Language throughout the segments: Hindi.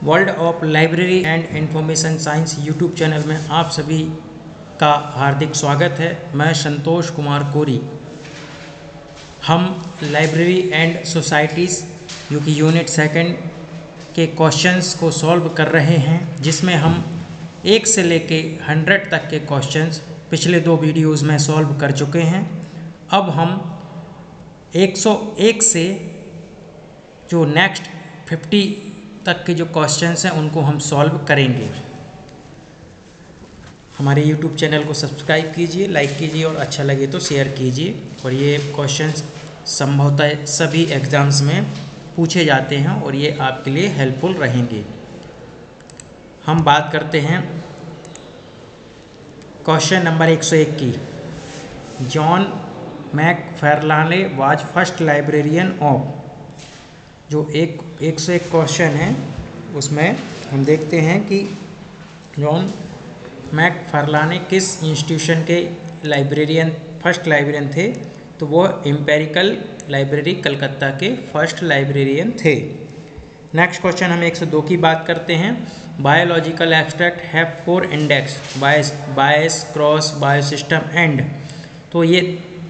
World of library and information science YouTube channel में आप सभी का हार्दिक स्वागत है। मैं संतोष कुमार कोरी। हम लाइब्रेरी एंड सोसाइटीज़ जो कि यूनिट सेकंड के क्वेश्चंस को सॉल्व कर रहे हैं, जिसमें हम 1 से लेके 100 तक के क्वेश्चंस पिछले 2 वीडियोस में सॉल्व कर चुके हैं। अब हम 101 से जो नेक्स्ट 50 तक के जो क्वेश्चंस हैं उनको हम सॉल्व करेंगे। हमारे YouTube चैनल को सब्सक्राइब कीजिए, लाइक कीजिए और अच्छा लगे तो शेयर कीजिए। और ये क्वेश्चंस संभवतः सभी एग्ज़ाम्स में पूछे जाते हैं और ये आपके लिए हेल्पफुल रहेंगे। हम बात करते हैं क्वेश्चन नंबर 101 की। John McFarlane was first librarian of. जो 101 क्वेश्चन है उसमें हम देखते हैं कि जॉन मैकफार्लाने किस इंस्टीट्यूशन के फर्स्ट लाइब्रेरियन थे। तो वो एम्पिरिकल लाइब्रेरी कलकत्ता के फर्स्ट लाइब्रेरियन थे। नेक्स्ट क्वेश्चन हम 102 की बात करते हैं। Biological abstract have 4 index, bias, cross, biosystem and. तो ये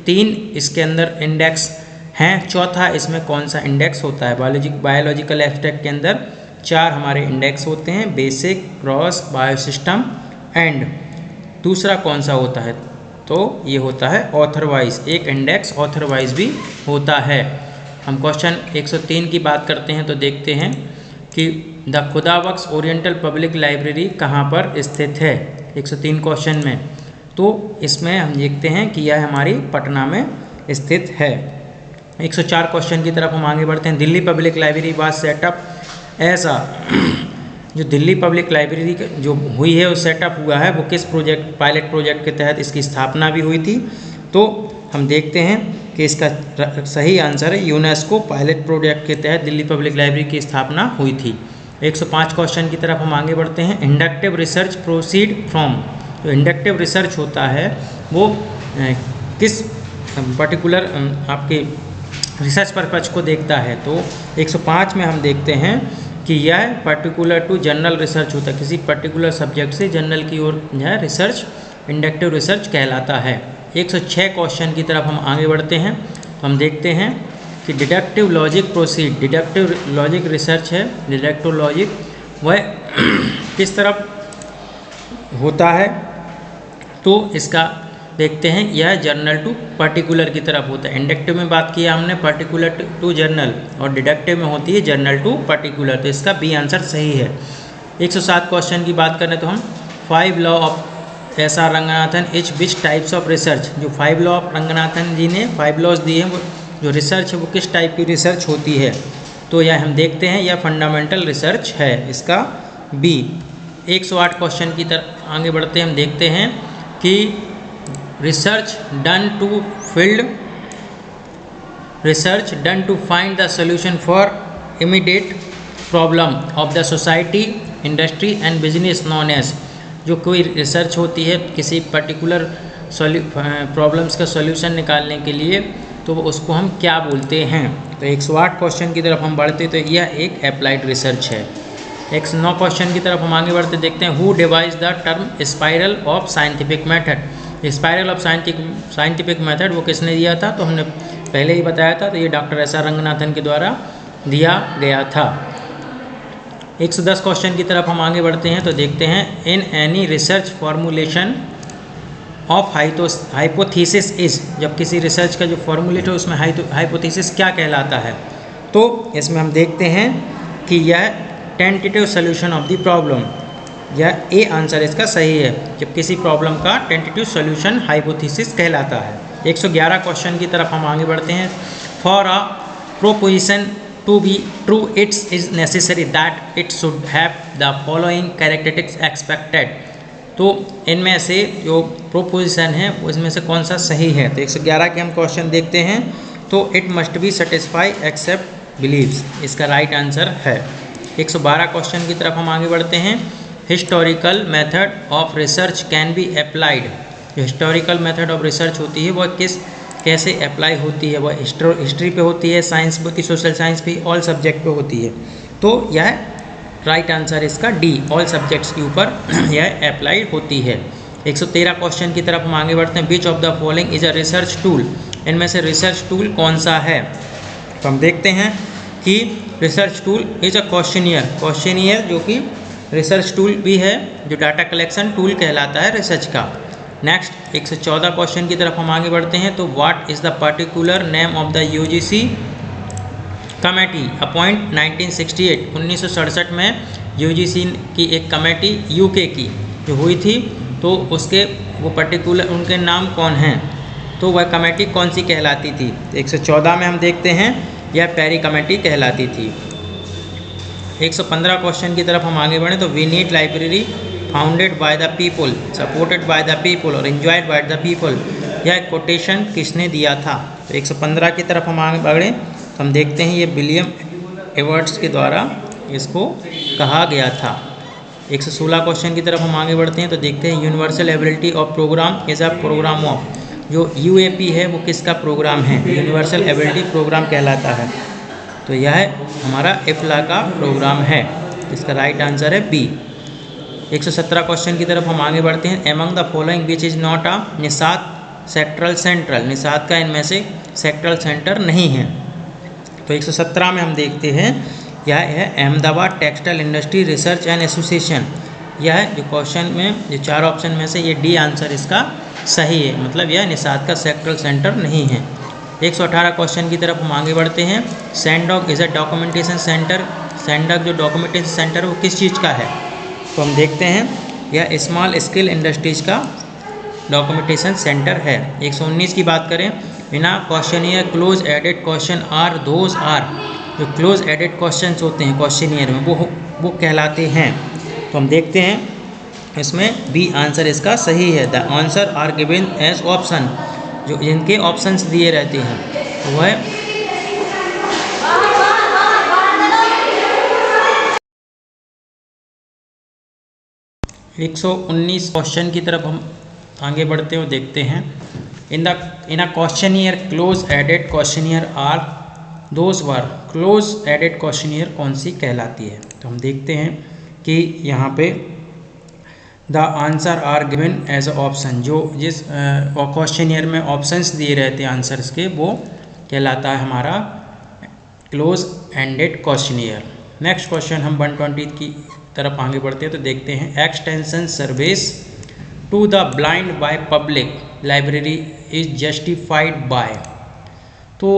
3 इसके अंदर इंडेक्स हैं। चौथा इसमें कौन सा इंडेक्स होता है? बायोलॉजिकल एब्स्ट्रैक्ट के अंदर 4 हमारे इंडेक्स होते हैं, बेसिक, क्रॉस, बायोसिस्टम एंड। दूसरा कौन सा होता है? तो ये होता है ऑथरवाइज। एक इंडेक्स ऑथरवाइज भी होता है। हम क्वेश्चन 103 की बात करते हैं तो देखते हैं कि the Khudabakhsh oriental public library कहाँ पर स्थित है 103 क्वेश्चन में। तो इसमें हम देखते हैं कि यह हमारी पटना में स्थित है। 104 क्वेश्चन की तरफ हम आगे बढ़ते हैं। Delhi public library was setup ऐसा। जो दिल्ली पब्लिक लाइब्रेरी जो हुई है, वो सेटअप हुआ है, वो किस पायलट प्रोजेक्ट के तहत इसकी स्थापना भी हुई थी। तो हम देखते हैं कि इसका सही आंसर है यूनेस्को पायलट प्रोजेक्ट के तहत दिल्ली पब्लिक लाइब्रेरी की स्थापना हुई थी। 105 क्वेश्चन की तरफ हम आगे बढ़ते हैं। Inductive research proceed from. जो इंडक्टिव रिसर्च होता है वो किस पर्टिकुलर आपके रिसर्च पर्पज को देखता है। तो 105 में हम देखते हैं कि यह पर्टिकुलर टू जनरल रिसर्च होता है। किसी पर्टिकुलर सब्जेक्ट से जनरल की ओर यह रिसर्च इंडक्टिव रिसर्च कहलाता है। 106 क्वेश्चन की तरफ हम आगे बढ़ते हैं तो हम देखते हैं कि deductive logic proceed. Deductive logic research है। डिडक्टिव लॉजिक वह किस तरफ होता है? तो इसका देखते हैं यह जर्नल टू पर्टिकुलर की तरफ होता है। इंडक्टिव में बात किया हमने पर्टिकुलर टू जर्नल, और डिडक्टिव में होती है जर्नल टू पर्टिकुलर। तो इसका बी आंसर सही है। 107 क्वेश्चन की बात करें तो हम 5 law of SR. Ranganathan etch which types of research. जो 5 लॉ ऑफ रंगनाथन जी ने 5 लॉज दिए हैं, वो जो रिसर्च है वो किस टाइप की रिसर्च होती है। तो यह हम देखते हैं यह फंडामेंटल रिसर्च है। इसका बी। 108 क्वेश्चन की तरफ आगे बढ़ते हैं। हम देखते हैं कि research done to find the solution for immediate problem of the society, industry and business known as। जो कोई रिसर्च होती है किसी पर्टिकुलर प्रॉब्लम्स का सॉल्यूशन निकालने के लिए, तो उसको हम क्या बोलते हैं। तो 108 क्वेश्चन की तरफ हम बढ़ते तो यह एक अप्लाइड रिसर्च है। 109 क्वेश्चन की तरफ हम आगे बढ़ते देखते हैं। Who devised the term spiral of scientific method. Spiral of scientific method वो किसने दिया था? तो हमने पहले ही बताया था। तो ये डॉक्टर एस.आर. रंगनाथन के द्वारा दिया गया था। 110 क्वेश्चन की तरफ हम आगे बढ़ते हैं तो देखते हैं in any research formulation of hypothesis is. जब किसी रिसर्च का जो फॉर्मुलेट है उसमें हाइपोथीसिस क्या कहलाता है? तो इसमें हम देखते हैं कि यह tentative solution of the problem. यह ए आंसर इसका सही है। जब किसी प्रॉब्लम का टेंटेटिव सॉल्यूशन हाइपोथेसिस कहलाता है। 111 क्वेश्चन की तरफ हम आगे बढ़ते हैं। For a proposition to be true it's is necessary that it should have the following characteristics expected. तो इनमें से जो प्रोपोजिशन है उसमें से कौन सा सही है? तो 111 के हम क्वेश्चन देखते हैं। तो it must be satisfy except believes, इसका राइट आंसर है। 112 क्वेश्चन की तरफ हम आगे बढ़ते हैं। Historical method of research can be applied. जो हिस्टोरिकल मेथड ऑफ रिसर्च होती है वह कैसे अप्लाई होती है, वह हिस्ट्री पे होती है, साइंस पे होती है, सोशल साइंस पे, ऑल सब्जेक्ट पे होती है। तो यह राइट आंसर इसका डी, ऑल सब्जेक्ट्स के ऊपर यह अप्लाई होती है। 113 क्वेश्चन की तरफ हम आगे बढ़ते हैं। Which of the following is a research tool, इनमें से रिसर्च टूल कौन सा है? तो हम देखते हैं कि research tool is a questionnaire जो कि रिसर्च टूल भी है, जो डाटा कलेक्शन टूल कहलाता है रिसर्च का। नेक्स्ट 114 क्वेश्चन की तरफ हम आगे बढ़ते हैं। तो what is the particular name of the UGC committee appoint 1968, 1967 में यूजीसी की एक कमेटी यूके की जो हुई थी, तो उसके वो पर्टिकुलर उनके नाम कौन हैं, तो वह कमेटी कौन सी कहलाती थी? 114 में हम देखते हैं यह पेरी कमेटी कहलाती थी। 115 क्वेश्चन की तरफ हम आगे बढ़ें। तो we need library founded by the people, supported by the people और एंजॉयड बाय द पीपल, यह कोटेशन किसने दिया था? तो 115 की तरफ हम आगे बढ़ें तो हम देखते हैं ये विलियम एवर्ट्स के द्वारा इसको कहा गया था। 116 क्वेश्चन की तरफ हम आगे बढ़ते हैं तो देखते हैं universal ability of program is a program of, जो यूएपी है वो किसका प्रोग्राम है? यूनिवर्सल एबिलिटी प्रोग्राम कहलाता है। तो यह हमारा एफ्ला का प्रोग्राम है। इसका राइट आंसर है बी। 117 क्वेश्चन की तरफ हम आगे बढ़ते हैं। Among the following which is not a NISSAT central, NISSAT का इनमें से सेक्टरल सेंटर नहीं है। तो 117 में हम देखते हैं यह है Ahmedabad textile industry research and association. यह जो क्वेश्चन में जो 4 ऑप्शन में से ये डी आंसर इसका सही है, मतलब यह निसात का सेक्टरल सेंटर नहीं है। 118 क्वेश्चन की तरफ हम आगे बढ़ते हैं। सैंडॉग इज अ डॉक्यूमेंटेशन सेंटर, सैंडॉग जो डॉक्यूमेंटेशन सेंटर वो किस चीज़ का है? तो हम देखते हैं यह स्मॉल स्केल इंडस्ट्रीज का डॉक्यूमेंटेशन सेंटर है। 119 की बात करें, बिना questionnaire close ended question are those are, जो क्लोज एडेड क्वेश्चंस होते हैं क्वेश्चनियर में वो कहलाते हैं। तो हम देखते हैं इसमें बी आंसर इसका सही है। The answer are given as option, जो जिनके ऑप्शंस दिए रहते हैं तो वह 119 क्वेश्चन की तरफ हम आगे बढ़ते हुए देखते हैं। In a questionnaire close ended questionnaire are those where, close ended questionnaire कौन सी कहलाती है? तो हम देखते हैं कि यहाँ पे the answer are given as a option, जो जिस क्वेश्चनियर में ऑप्शंस दिए रहते हैं आंसर्स के वो कहलाता है हमारा close ended questionnaire. Next question हम 120 की तरफ आगे बढ़ते हैं तो देखते हैं extension service to the blind by public library is justified by. तो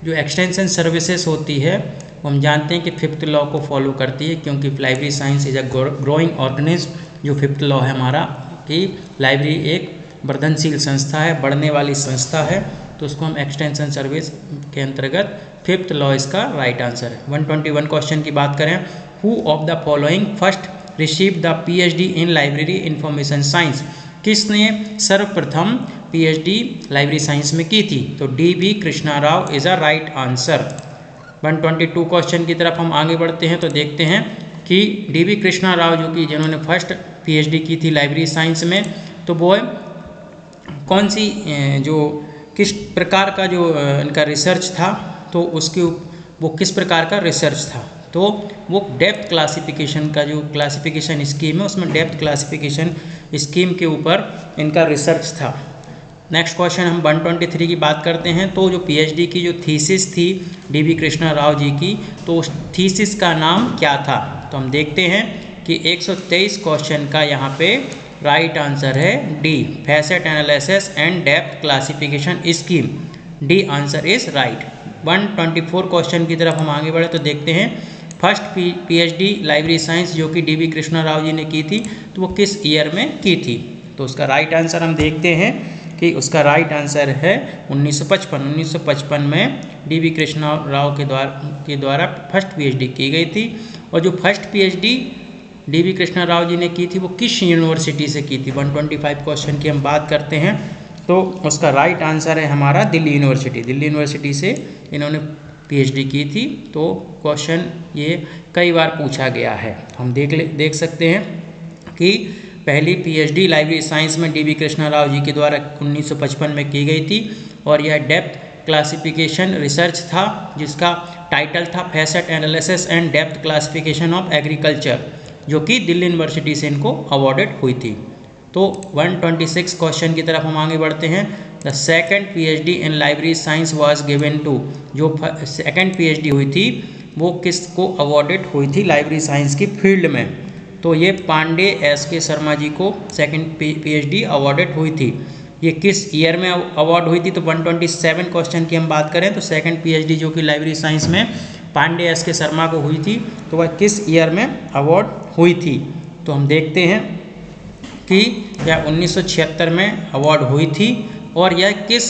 जो एक्सटेंशन सर्विसेज होती है वो हम जानते हैं कि 5th लॉ को फॉलो करती है, क्योंकि library science is a growing organism. जो 5th लॉ है हमारा कि लाइब्रेरी एक वर्धनशील संस्था है, बढ़ने वाली संस्था है, तो उसको हम एक्सटेंशन सर्विस के अंतर्गत 5th लॉ इसका राइट आंसर है। 121 क्वेश्चन की बात करें, who of the following first receive the PhD in library information science, किसने सर्वप्रथम PhD लाइब्रेरी साइंस में की थी? तो DB Krishna Rao is a right answer. 122 question की तरफ हम आगे बढ़ते हैं तो देखते हैं कि DB कृष्णा राव जो कि जिन्होंने फर्स्ट PhD की थी लाइब्रेरी साइंस में, तो वो कौन सी जो किस प्रकार का जो इनका रिसर्च था, तो उसके वो किस प्रकार का रिसर्च था? तो वो डेप्थ क्लासिफिकेशन का जो क्लासिफिकेशन स्कीम है उसमें डेप्थ क्लासिफिकेशन स्कीम के ऊपर इनका रिसर्च था। नेक्स्ट क्वेश्चन हम 123 की बात करते हैं। तो जो PhD की जो थीसिस थी DB कृष्णा राव जी की, तो उस थीसिस का नाम क्या था? तो हम देखते हैं कि 123 क्वेश्चन का यहाँ पे राइट आंसर है D, facet analysis and depth classification scheme. D answer is right. 124 question की तरफ हम आगे बढ़े तो देखते हैं फर्स्ट PhD लाइब्रेरी साइंस जो कि DB कृष्णा राव जी ने की थी, तो वो किस ईयर में की थी? तो उसका राइट आंसर हम देखते हैं कि उसका राइट आंसर है 1955। 1955 में DB कृष्णा राव के द्वारा फर्स्ट PhD की गई थी। और जो first PhD DB Krishna Rao ji ने की थी वो किस यूनिवर्सिटी से की थी? 125 क्वेश्चन की हम बात करते हैं तो उसका राइट आंसर है हमारा दिल्ली यूनिवर्सिटी। दिल्ली यूनिवर्सिटी से इन्होंने PhD की थी। तो क्वेश्चन ये कई बार पूछा गया है। हम देख सकते हैं कि पहली पीएचडी लाइब्रेरी साइंस में डीवी कृष्णा राव जी के द्वारा 1955 में की गई थी और यह डेप्थ क्लासिफिकेशन रिसर्च था जिसका टाइटल था facet analysis and depth classification of agriculture, जो कि दिल्ली यूनिवर्सिटी से इनको अवॉर्डेड हुई थी। तो 126 क्वेश्चन की तरफ हम आगे बढ़ते हैं। The second PhD in library science was given to, जो सेकंड पीएचडी हुई थी वो किसको अवॉर्डेड हुई थी लाइब्रेरी साइंस की फील्ड में? तो ये पांडे एस.के. शर्मा जी को सेकंड पीएचडी अवॉर्डेड हुई थी। ये किस ईयर में अवार्ड हुई थी? तो 127 क्वेश्चन की हम बात करें तो सेकंड पीएचडी जो कि लाइब्रेरी साइंस में पांडे एस.के. शर्मा को हुई थी, तो वह किस ईयर में अवार्ड हुई थी? तो हम देखते हैं कि यह 1976 में अवार्ड हुई थी और यह किस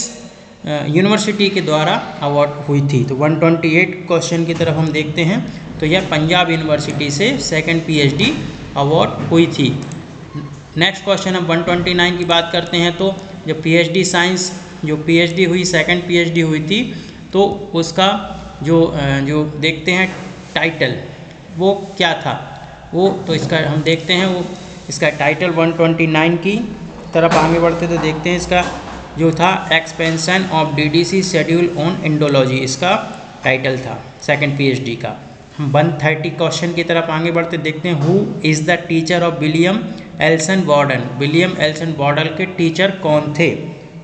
यूनिवर्सिटी के द्वारा अवार्ड हुई थी? तो 128 क्वेश्चन की तरफ हम देखते हैं तो यह पंजाब यूनिवर्सिटी से सेकंड पीएचडी अवार्ड हुई थी। नेक्स्ट क्वेश्चन हम 129 की बात करते हैं। तो जो पीएचडी साइंस जो पीएचडी हुई सेकंड पीएचडी हुई थी तो उसका जो देखते हैं टाइटल वो क्या था? वो तो इसका हम देखते हैं वो इसका टाइटल 129 की तरफ आगे बढ़ते तो देखते हैं इसका जो था expansion of DDC schedule on Indology, इसका टाइटल था सेकंड पीएचडी का। हम 130 क्वेश्चन की तरफ आगे बढ़ते देखते हैं who is the teacher of William Alanson Borden, William Alanson Borden के टीचर कौन थे?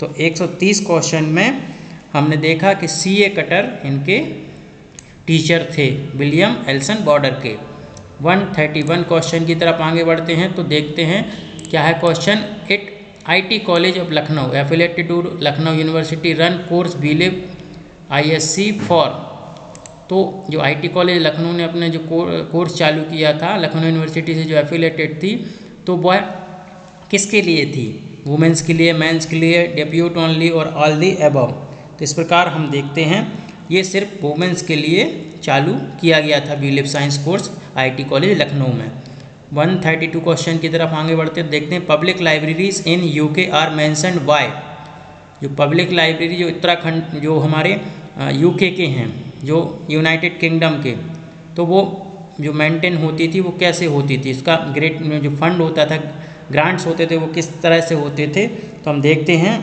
तो 130 क्वेश्चन में हमने देखा कि सीए कटर इनके टीचर थे विलियम एल्सन बॉर्डर के। 131 क्वेश्चन की तरफ आगे बढ़ते हैं तो देखते हैं क्या है question. It IT college of Lucknow affiliated to Lucknow university run course believe ISc for. तो जो आईटी कॉलेज लखनऊ ने अपने जो कोर्स चालू किया था लखनऊ यूनिवर्सिटी से जो एफिलेटेड थी तो वह किसके लिए थी? वुमेंस के लिए, मेंस के लिए, डेप्यूट ओनली और ऑल दी अबव। तो इस प्रकार हम देखते हैं ये सिर्फ वुमेंस के लिए चालू किया गया था believe science course IT college Lucknow में। 132 क्वेश्चन की तरफ आगे बढ़ते देखते हैं public libraries in UK are mentioned by. जो पब्लिक लाइब्रेरी जो उत्तराखंड जो हमारे यूके के हैं जो यूनाइटेड किंगडम के, तो वो जो मेंटेन होती थी वो कैसे होती थी? इसका ग्रेट जो फंड होता था, ग्रांट्स होते थे वो किस तरह से होते थे? तो हम देखते हैं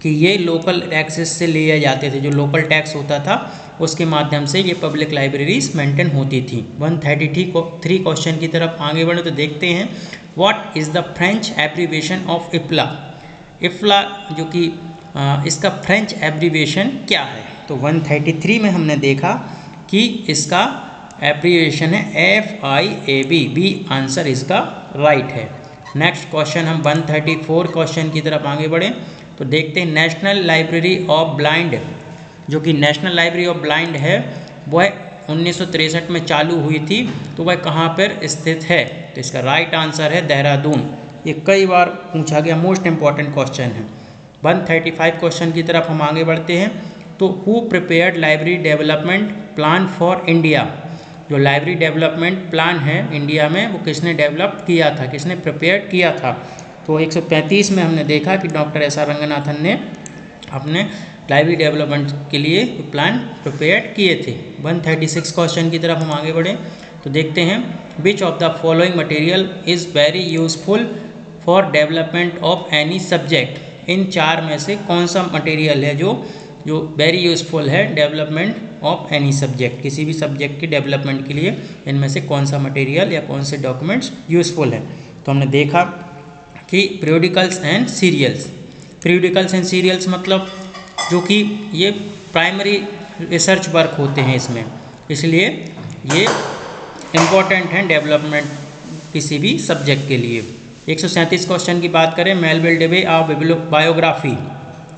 कि ये लोकल टैक्सेस से लिए जाते थे, जो लोकल टैक्स होता था उसके माध्यम से ये पब्लिक लाइब्रेरीज मेंटेन होती थी। 133 क्वेश्चन की तरफ आगे बढ़े तो देखते हैं what is the French abbreviation of IFLA. IFLA जो कि इसका फ्रेंच एब्रीविएशन क्या है? तो 133 में हमने देखा कि इसका एब्रीविएशन है FIAB, बी आंसर इसका राइट है। नेक्स्ट क्वेश्चन हम 134 क्वेश्चन की तरफ आगे बढ़े तो देखते हैं नेशनल लाइब्रेरी ऑफ ब्लाइंड, जो कि नेशनल लाइब्रेरी ऑफ ब्लाइंड है वह 1963 में चालू हुई थी, तो वह कहाँ पर स्थित है? तो इसका राइट आंसर है देहरादून। ये कई बार पूछा गया मोस्ट इम्पॉर्टेंट क्वेश्चन है। 135 क्वेश्चन की तरफ हम आगे बढ़ते हैं तो who prepared library development plan for India. जो लाइब्रेरी डेवलपमेंट प्लान है इंडिया में वो किसने डेवलप किया था, किसने प्रिपेयर किया था? तो 135 में हमने देखा कि डॉक्टर S.R. रंगनाथन ने अपने लाइब्रेरी डेवलपमेंट के लिए प्लान प्रिपेयर किए थे। 136 क्वेश्चन की तरफ हम आगे बढ़े तो देखते हैं which of the following material is very useful for development of any subject. इन चार में से कौन सा मटेरियल है जो वेरी यूजफुल है डेवलपमेंट ऑफ एनी सब्जेक्ट, किसी भी सब्जेक्ट के डेवलपमेंट के लिए इनमें से कौन सा मटेरियल या कौन से डॉक्यूमेंट्स यूजफुल है? तो हमने देखा कि periodicals and serials. Periodicals and serials मतलब जो कि ये प्राइमरी रिसर्च वर्क होते हैं इसमें, इसलिए ये इम्पॉर्टेंट हैं डेवलपमेंट किसी भी सब्जेक्ट के लिए। 137 क्वेश्चन की बात करें Melvil Dewey a biography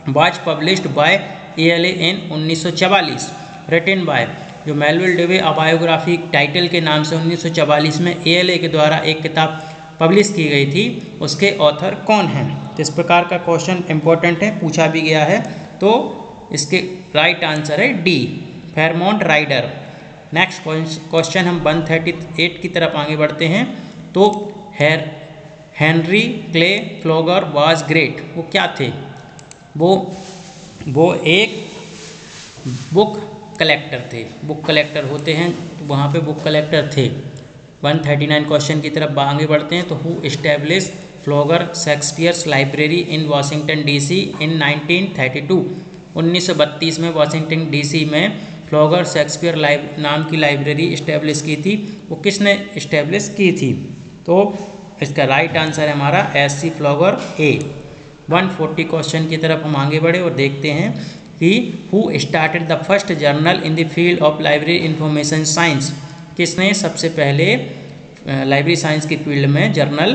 was published by ALA in 1944 written by. जो Melvil Dewey a biography title के नाम से 1944 में ALA के द्वारा एक किताब पब्लिश की गई थी, उसके ऑथर कौन हैं? तो इस प्रकार का क्वेश्चन इंपॉर्टेंट है, पूछा भी गया है, तो इसके राइट आंसर है डी, फेरमोंट राइडर। नेक्स्ट क्वेश्चन हम 138 की तरफ आगे बढ़ते हैं तो हेनरी क्ले फ्लोगर वाज ग्रेट, वो क्या थे? वो एक बुक कलेक्टर थे, बुक कलेक्टर होते हैं तो वहाँ पे बुक कलेक्टर थे। 139 क्वेश्चन की तरफ आगे बढ़ते हैं। तो who establish Folger Shakespeare's library in Washington DC in 1932। 1932 में वाशिंगटन डीसी में फ्लोगर शेक्सपियर नाम की लाइब्रेरी इस्टेब्लिश की थी। वो किसने इस्टेब्लिश की थी? तो इसका राइट आंसर है हमारा एस.सी. फ्लोगर ए। 140 क्वेश्चन की तरफ हम आगे बढ़े और देखते हैं कि who started the first journal in the field of library information science. किसने सबसे पहले लाइब्रेरी साइंस की फील्ड में जर्नल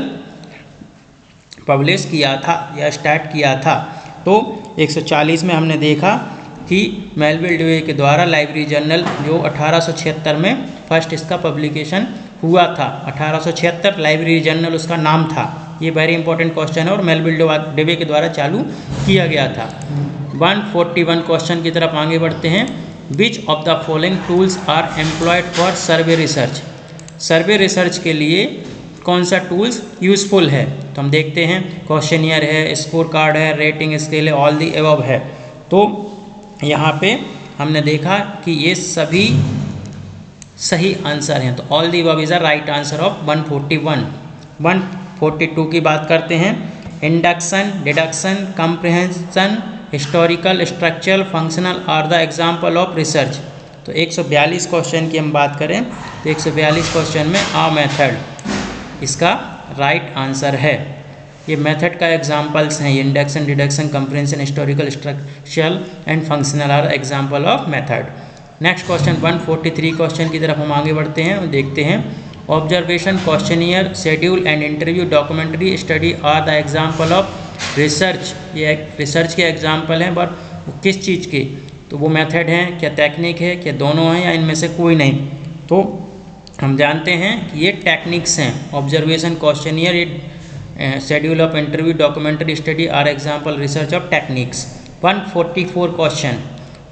पब्लिश किया था या स्टार्ट किया था? तो 140 में हमने देखा कि मेलविल डेवे के द्वारा लाइब्रेरी जर्नल जो 1876 में फर्स्ट इसका पब्लिकेशन हुआ था। 1876 लाइब्रेरी जर्नल उसका नाम था। ये वेरी इंपॉर्टेंट क्वेश्चन है और मेलविल डेवे के द्वारा चालू किया गया था। 141 क्वेश्चन की तरफ आगे बढ़ते हैं। Which of the following tools are employed for survey research. Survey research के लिए कौन सा टूल्स यूज़फुल है? तो हम देखते हैं क्वेश्चनियर है, स्कोर कार्ड है, रेटिंग स्केल है, ऑल दी एबव है। तो यहाँ पे हमने देखा कि ये सभी सही आंसर हैं। तो all the above is a right answer of 141। 142 की बात करते हैं। Induction, deduction, comprehension, historical, structural, functional are the example of research. तो 142 क्वेश्चन की हम बात करें तो 142 क्वेश्चन में आ मेथड इसका राइट आंसर है। ये मेथड का एग्जाम्पल्स हैं। Induction, deduction, comprehension, historical, structural and functional are example of method. Next question 143 question की तरफ हम आगे बढ़ते हैं और देखते हैं। Observation, questionnaire, schedule and interview, documentary study are the example of research. ये रिसर्च के एग्जाम्पल हैं, पर किस चीज़ के? तो वो मेथड हैं, क्या टेक्निक है, क्या दोनों हैं, या इनमें से कोई नहीं? तो हम जानते हैं कि ये टेक्निक्स हैं। Observation, questionnaire, schedule of interview, documentary study are example research of techniques. 144 question.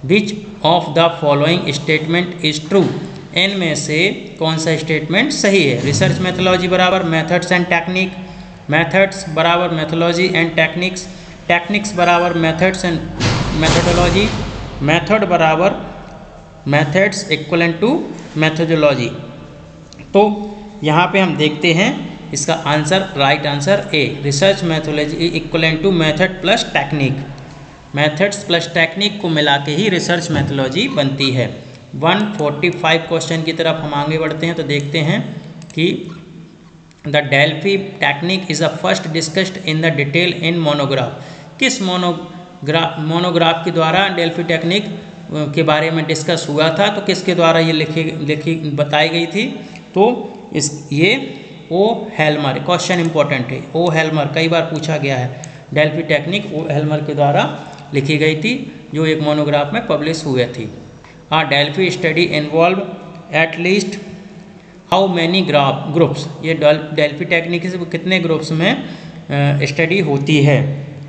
Which of the following statement is true. इन में से कौन सा स्टेटमेंट सही है? रिसर्च मेथोलॉजी बराबर मेथड्स एंड टेक्निक, मेथड्स बराबर मेथोलॉजी एंड टेक्निक्स, टेक्निक्स बराबर मेथड्स एंड मेथोडोलॉजी, मेथड बराबर मेथड्स इक्वलेंट टू मेथोडोलॉजी। तो यहाँ पे हम देखते हैं इसका answer, right answer A, research methodology equivalent to method plus technique. Methods plus technique को मिला के ही रिसर्च मेथोलॉजी बनती है। 145 क्वेश्चन की तरफ हम आगे बढ़ते हैं तो देखते हैं कि the Delphi technique is a first discussed in the detail in monograph. किस मोनोग्राफ के द्वारा डेल्फी टेक्निक के बारे में डिस्कस हुआ था? तो किसके द्वारा ये लिखी बताई गई थी? तो ये ओ हेल्मर। क्वेश्चन इंपॉर्टेंट है, ओ हेल्मर कई बार पूछा गया है। डेल्फी टेक्निक ओ हेल्मर के द्वारा लिखी गई थी, जो एक मोनोग्राफ में पब्लिश हुए थी। Delphi study involve at least how many groups. ये डेल्फी टेक्निक से कितने ग्रुप्स में स्टडी होती है?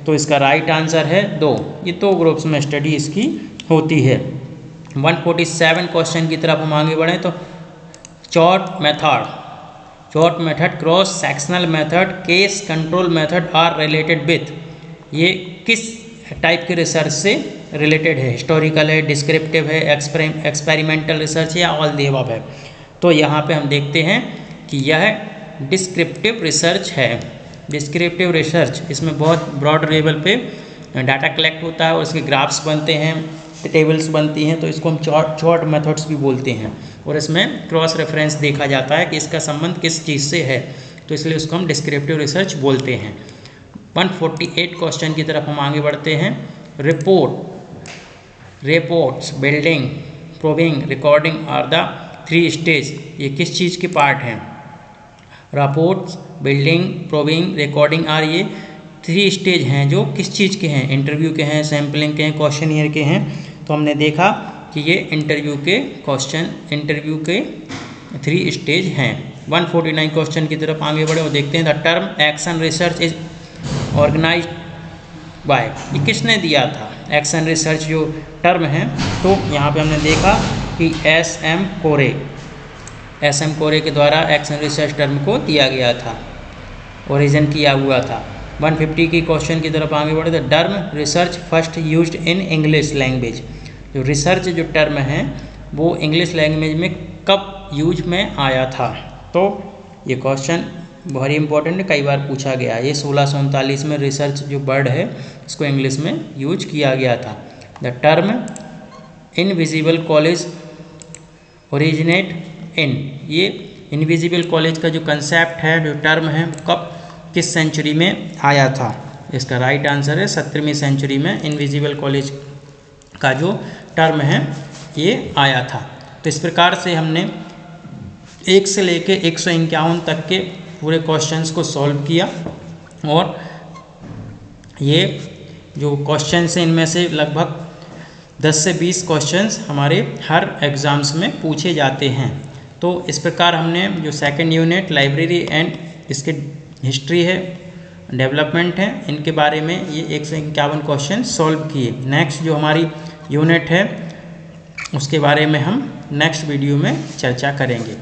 तो इसका राइट आंसर है 2। ये 2 ग्रुप्स में स्टडी इसकी होती है। 147 क्वेश्चन की तरफ हम आगे बढ़ें तो cohort method, cross sectional method, case control method are related with. ये किस टाइप के रिसर्च से रिलेटेड है? हिस्टोरिकल है, डिस्क्रिप्टिव है, एक्सपेरिमेंटल रिसर्च या ऑल द अबव है? तो यहाँ पे हम देखते हैं कि यह डिस्क्रिप्टिव रिसर्च है। डिस्क्रिप्टिव रिसर्च, इसमें बहुत ब्रॉड लेवल पे डाटा कलेक्ट होता है और इसके ग्राफ्स बनते हैं, टेबल्स बनती हैं, तो इसको हम चॉर्ट मेथड्स भी बोलते हैं। और इसमें क्रॉस रेफरेंस देखा जाता है कि इसका संबंध किस चीज़ से है, तो इसलिए उसको हम डिस्क्रिप्टिव रिसर्च बोलते हैं। 148 क्वेश्चन की तरफ हम आगे बढ़ते हैं। Reports, building, probing, recording are the 3 stage. ये किस चीज़ के पार्ट हैं? Reports, building, probing, recording are ये 3 स्टेज हैं जो किस चीज़ के हैं? इंटरव्यू के हैं, सैम्पलिंग के हैं, क्वेश्चनियर के हैं। तो हमने देखा कि ये इंटरव्यू के 3 स्टेज हैं। 149 क्वेश्चन की तरफ आगे बढ़े और देखते हैं। The term action research is organized by. ये किसने दिया था एक्शन रिसर्च जो टर्म है? तो यहाँ पे हमने देखा कि एस.एम. कोरे के द्वारा एक्शन रिसर्च टर्म को दिया गया था, ओरिजिन किया हुआ था। 150 की क्वेश्चन की तरफ आगे बढ़े। The term research first used in English language. जो रिसर्च जो टर्म है वो इंग्लिश लैंग्वेज में कब यूज में आया था? तो ये क्वेश्चन very इंपॉर्टेंट है, कई बार पूछा गया है। ये 1639 में रिसर्च जो वर्ड है इसको इंग्लिश में यूज किया गया था। The term invisible college originate in, ये इनविजिबल कॉलेज का जो कंसेप्ट है, जो टर्म है, कब किस सेंचुरी में आया था? इसका राइट आंसर है 17वीं सेंचुरी में इनविजिबल कॉलेज का जो टर्म है ये आया था। तो इस प्रकार से हमने 1 से लेके 151 तक के पूरे क्वेश्चंस को सॉल्व किया, और ये जो क्वेश्चंस हैं इनमें से लगभग 10 से 20 क्वेश्चंस हमारे हर एग्ज़ाम्स में पूछे जाते हैं। तो इस प्रकार हमने जो सेकंड यूनिट लाइब्रेरी एंड इसके हिस्ट्री है, डेवलपमेंट है, इनके बारे में ये 151 क्वेश्चन सॉल्व किए। नेक्स्ट जो हमारी यूनिट है उसके बारे में हम नेक्स्ट वीडियो में चर्चा करेंगे।